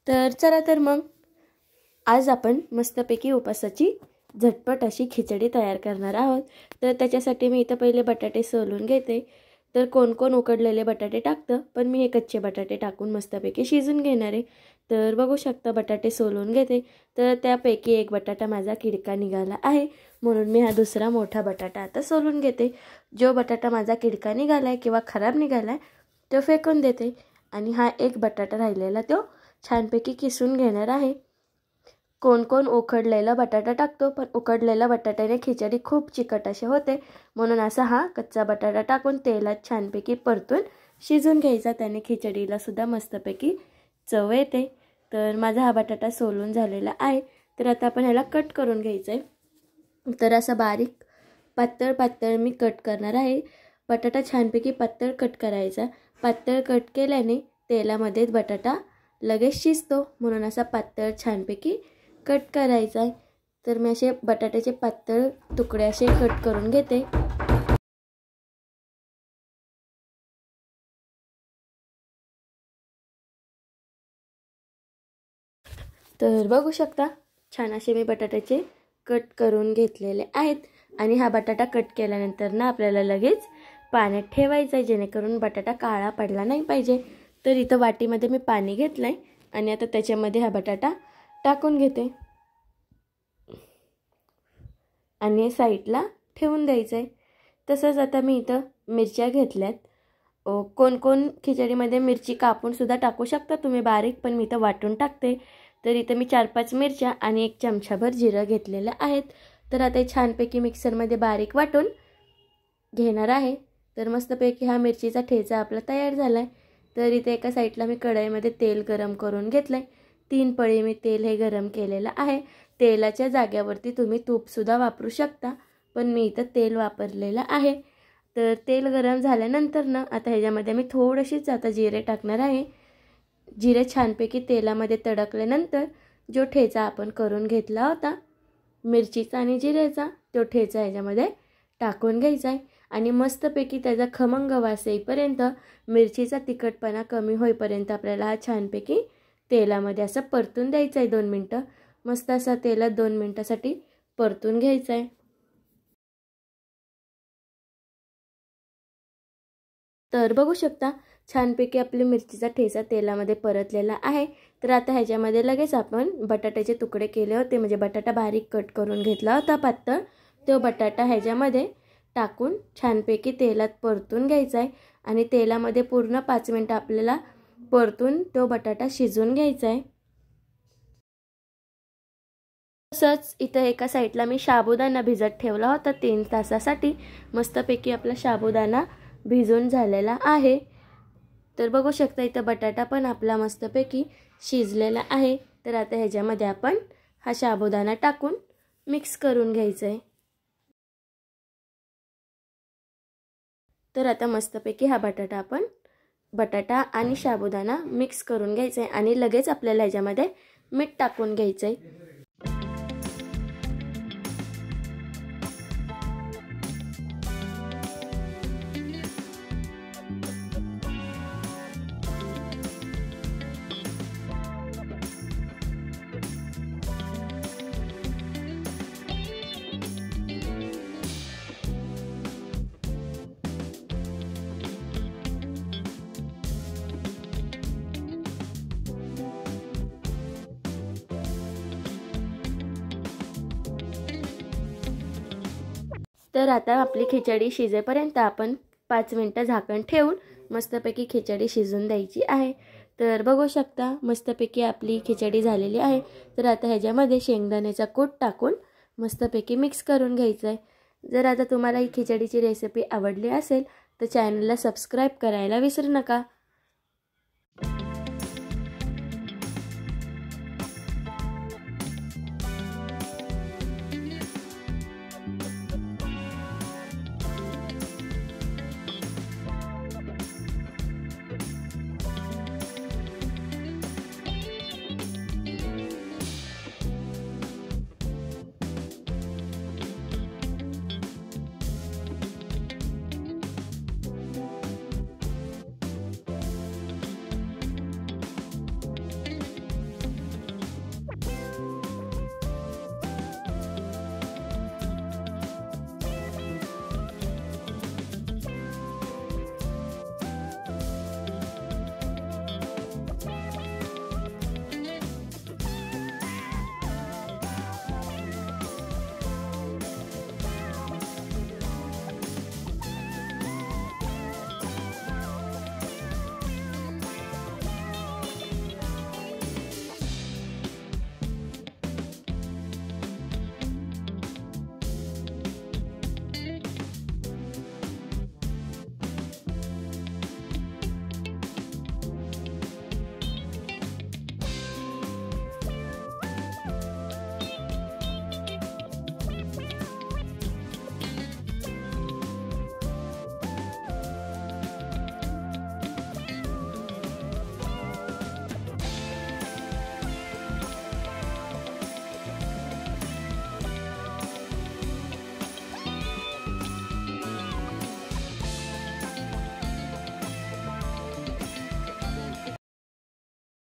तर चला तर मग आज आपण मस्तपैकी उपासाची झटपट अशी खिचडी तयार करणार आहोत। तर त्याच्यासाठी मी इथं पहिले बटाटे सोलून घेते। तर कोण कोण उकडलेले बटाटे टाकतं, पण मी हे कच्चे बटाटे टाकून मस्तपैकी शिजून घेणार आहे। तर बघू शकता बटाटे सोलून घेते। तर त्यापैकी एक बटाटा माझा किडका निघाला आहे, म्हणून मी हा दुसरा मोठा बटाटा आता सोलून घेते। जो बटाटा माझा किडका निघालाय किंवा खराब निघालाय तो फेकून देते आणि हा एक बटाटा राहिलेला तो छानपैकी किसून घेणार आहे। कोण कोण उकडलेला बटाटा टाकतो, पण उकडलेल्या बटाट्याने खिचडी खूप चिकट अशी होते, म्हणून असा हा कच्चा बटाटा टाकून तेलात छानपैकी परतून शिजून घ्यायचा। त्याने खिचडीला सुद्धा मस्तपैकी चव येते। तर माझा हा बटाटा सोलून झालेला आहे। तर आता आपण ह्याला कट करून घ्यायचं आहे। तर असा बारीक पातळ पातळ मी कट करणार आहे। बटाटा छानपैकी पातळ कट करायचा। पातळ कट केल्याने तेलामध्ये बटाटा लगेच शिजतो, म्हणून असा पातळ छानपैकी कट करायचा आहे। तर मी असे बटाट्याचे पातळ तुकडे असे कट करून घेते। तर बघू शकता छान असे मी बटाट्याचे कट करून घेतलेले आहेत। आणि हा बटाटा कट केल्यानंतर ना आपल्याला लगेच पाण्यात ठेवायचा आहे, जेणेकरून बटाटा काळा पडला नाही पाहिजे। तर इथं वाटीमध्ये मी पाणी घेतलंय आणि आता त्याच्यामध्ये हा बटाटा टाकून घेते आणि साईडला ठेवून द्यायचं आहे। तसंच आता मी इथं मिरच्या घेतल्यात। कोण कोण खिचडीमध्ये मिरची कापून सुद्धा टाकू शकता तुम्ही बारीक, पण मी इथं वाटून टाकते। तर इथं मी 4-5 मिरच्या आणि 1 चमचाभर जिरं घेतलेलं आहेत। तर आता हे छानपैकी मिक्सरमध्ये बारीक वाटून घेणार आहे। तर मस्तपैकी हा मिरचीचा ठेचा आपला तयार झाला आहे। तर इथे एका साईडला मी कढईमध्ये तेल गरम करून घेतलं आहे। 3 पळी मी तेल हे गरम केलेलं आहे। तेलाच्या जाग्यावरती तुम्ही तूपसुद्धा वापरू शकता, पण मी इथं तेल वापरलेलं आहे। तर तेल गरम झाल्यानंतर ना आता ह्याच्यामध्ये मी थोडेसेच आता जिरे टाकणार आहे। जिरे छानपैकी तेलामध्ये तडकल्यानंतर जो ठेचा आपण करून घेतला होता मिरचीचा आणि जिरेचा, तो ठेचा ह्याच्यामध्ये टाकून घ्यायचा आहे आणि मस्तपैकी त्याचा खमंग वास येईपर्यंत, मिरचीचा तिखटपणा कमी होईपर्यंत आपल्याला हा छानपैकी तेलामध्ये असं परतून द्यायचं आहे। 2 मिनटं मस्त असा तेलात 2 मिनटासाठी परतून घ्यायचं आहे। तर बघू शकता छानपैकी आपली मिरचीचा ठेचा तेलामध्ये परतलेला आहे। तर आता ह्याच्यामध्ये लगेच आपण बटाट्याचे तुकडे केले होते, म्हणजे बटाटा बारीक कट करून घेतला होता पातळ, तो बटाटा ह्याच्यामध्ये टाकून छानपैकी तेलात परतून घ्यायचा आहे आणि तेलामध्ये पूर्ण 5 मिनिटं आपल्याला परतून तो बटाटा शिजवून घ्यायचा आहे। तसंच इथं एका साईडला मी साबुदाणा भिजत ठेवला होता 3 तासासाठी। मस्तपैकी आपला साबुदाणा भिजून झालेला आहे। तर बघू शकता इथं बटाटा पण आपला मस्तपैकी शिजलेला आहे। तर आता ह्याच्यामध्ये आपण हा साबुदाणा टाकून मिक्स करून घ्यायचं आहे। तर आता मस्तपैकी हा बटाटा आणि साबुदाणा मिक्स करून घ्यायचा आहे आणि लगेच आपल्याला ह्याच्यामध्ये मीठ टाकून घ्यायचं आहे। तर आता आपली खिचडी शिजेपर्यंत आपण 5 मिनिटं झाकण ठेवून मस्तपैकी खिचडी शिजून द्यायची आहे। तर बघू शकता मस्तपैकी आपली खिचडी झालेली आहे। तर आता ह्याच्यामध्ये शेंगदाण्याचा कूट टाकून मस्तपैकी मिक्स करून घ्यायचं आहे। जर आता तुम्हाला ही खिचडीची रेसिपी आवडली असेल तर चॅनलला सबस्क्राईब करायला विसरू नका।